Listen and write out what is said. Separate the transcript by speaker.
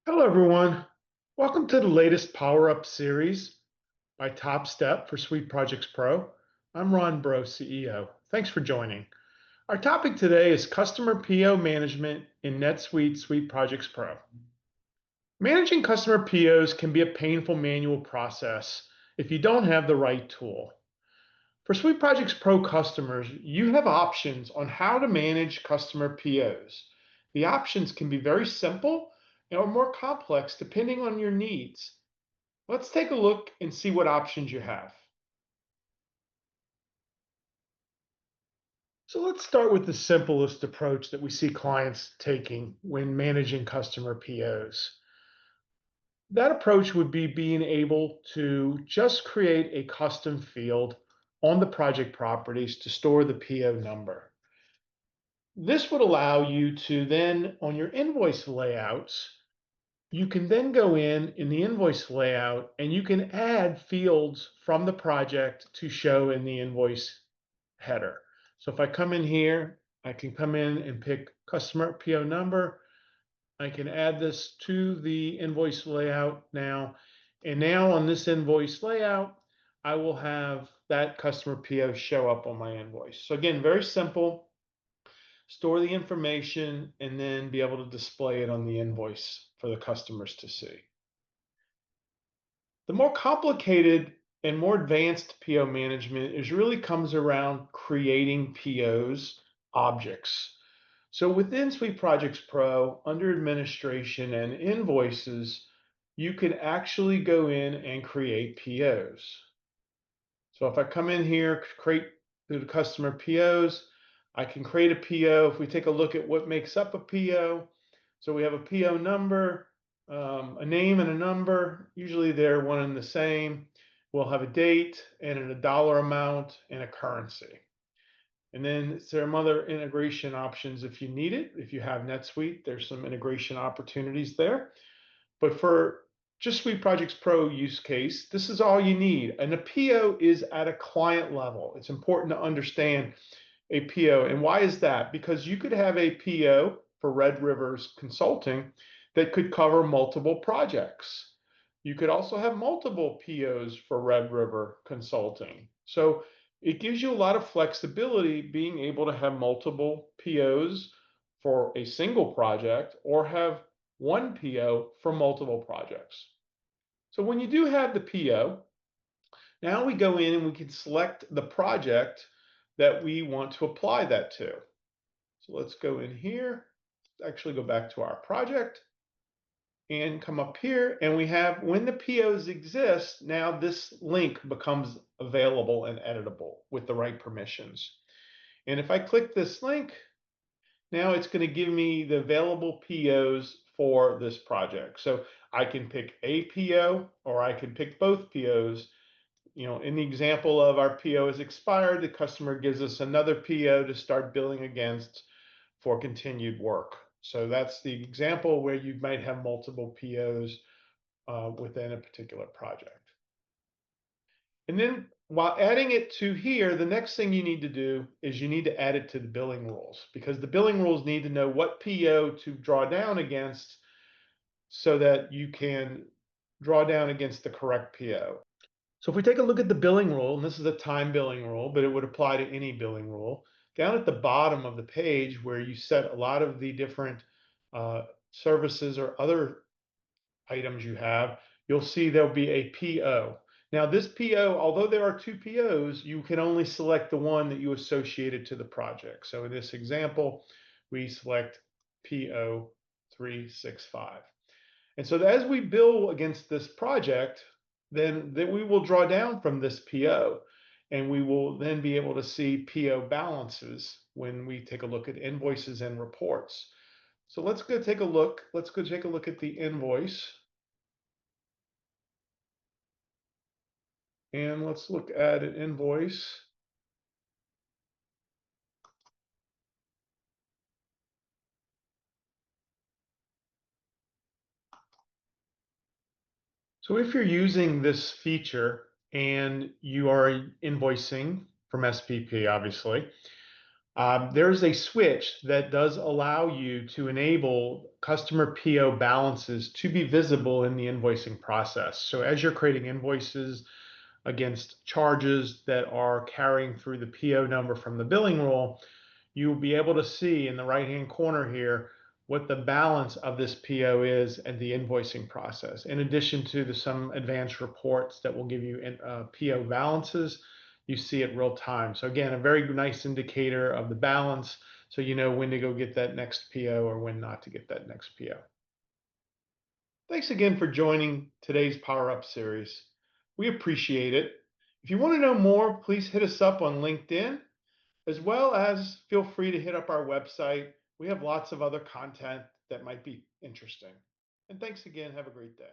Speaker 1: Hello, everyone. Welcome to the latest Power Up series by Top Step for SuiteProjects Pro. I'm Ronn Breaux, CEO. Thanks for joining. Our topic today is customer PO management in NetSuite SuiteProjects Pro. Managing customer POs can be a painful manual process if you don't have the right tool. For SuiteProjects Pro customers, you have options on how to manage customer POs. The options can be very simple or more complex depending on your needs. Let's take a look and see what options you have. So let's start with the simplest approach that we see clients taking when managing customer POs. That approach would be being able to just create a custom field on the project properties to store the PO number. This would allow you to then, on your invoice layouts, you can then go in the invoice layout and you can add fields from the project to show in the invoice header. So if I come in here, I can come in and pick customer PO number. I can add this to the invoice layout now. And now on this invoice layout, I will have that customer PO show up on my invoice. So again, very simple. Store the information and then be able to display it on the invoice for the customers to see. The more complicated and more advanced PO management is really comes around creating POs objects. So within SuiteProjects Pro, under administration and invoices, you can actually go in and create POs. So if I come in here, create the customer POs, I can create a PO. If we take a look at what makes up a PO, so we have a PO number, a name and a number. Usually they're one and the same. We'll have a date and a dollar amount and a currency. And then some other integration options if you need it. If you have NetSuite, there's some integration opportunities there. But for just SuiteProjects Pro use case, this is all you need. And a PO is at a client level. It's important to understand a PO. And why is that? Because you could have a PO for Red Rivers Consulting that could cover multiple projects. You could also have multiple POs for Red River Consulting. So it gives you a lot of flexibility being able to have multiple POs for a single project or have one PO for multiple projects. So when you do have the PO, now we go in and we can select the project that we want to apply that to. So let's go in here, actually go back to our project and come up here and we have when the POs exist, now this link becomes available and editable with the right permissions. And if I click this link, now it's going to give me the available POs for this project. So I can pick a PO or I can pick both POs. You know, in the example of our PO is expired, the customer gives us another PO to start billing against for continued work. So that's the example where you might have multiple POs within a particular project. And then while adding it to here, the next thing you need to do is you need to add it to the billing rules because the billing rules need to know what PO to draw down against so that you can draw down against the correct PO. So if we take a look at the billing rule, and this is a time billing rule, but it would apply to any billing rule, down at the bottom of the page where you set a lot of the different services or other items you have, you'll see there'll be a PO. Now this PO, although there are two POs, you can only select the one that you associated to the project. So in this example, we select PO 365. And so as we bill against this project, then we will draw down from this PO and we will then be able to see PO balances when we take a look at invoices and reports. So let's go take a look. Let's go take a look at the invoice. And let's look at an invoice. So if you're using this feature and you are invoicing from SPP, obviously, There's a switch that does allow you to enable customer PO balances to be visible in the invoicing process. So as you're creating invoices against charges that are carrying through the PO number from the billing rule, you'll be able to see in the right-hand corner here what the balance of this PO is and the invoicing process. In addition to some advanced reports that will give you PO balances, you see it real time. So again, a very nice indicator of the balance, so you know when to go get that next PO or when not to get that next PO. Thanks again for joining today's Power Up series. We appreciate it. If you want to know more, please hit us up on LinkedIn, as well as feel free to hit up our website. We have lots of other content that might be interesting. And thanks again. Have a great day.